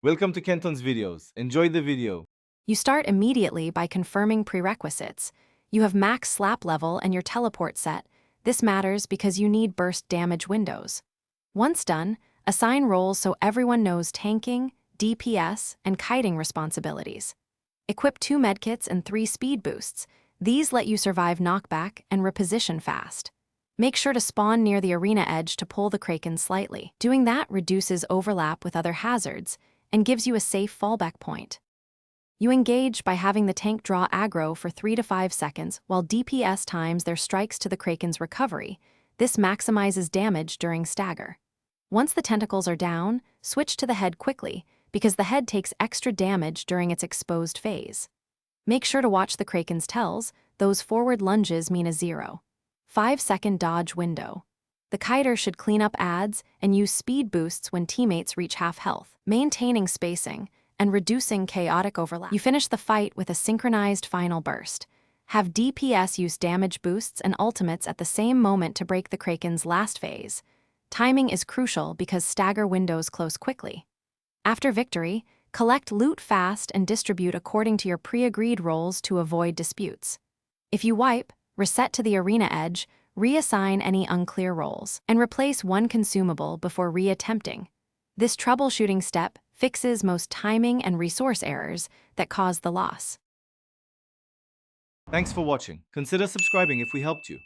Welcome to Kenton's videos. Enjoy the video. You start immediately by confirming prerequisites. You have max slap level and your teleport set. This matters because you need burst damage windows. Once done, assign roles so everyone knows tanking, DPS, and kiting responsibilities. Equip 2 medkits and 3 speed boosts. These let you survive knockback and reposition fast. Make sure to spawn near the arena edge to pull the Kraken slightly. Doing that reduces overlap with other hazards and gives you a safe fallback point. You engage by having the tank draw aggro for 3 to 5 seconds while DPS times their strikes to the Kraken's recovery. This maximizes damage during stagger. Once the tentacles are down, switch to the head quickly, because the head takes extra damage during its exposed phase. Make sure to watch the Kraken's tells. Those forward lunges mean a 0. 5-second dodge window. The kiter should clean up ads and use speed boosts when teammates reach half health, maintaining spacing and reducing chaotic overlap. You finish the fight with a synchronized final burst. Have DPS use damage boosts and ultimates at the same moment to break the Kraken's last phase. Timing is crucial because stagger windows close quickly. After victory, collect loot fast and distribute according to your pre-agreed roles to avoid disputes. If you wipe, reset to the arena edge, reassign any unclear roles, and replace one consumable before re-attempting. This troubleshooting step fixes most timing and resource errors that cause the loss. Thanks for watching. Consider subscribing if we helped you.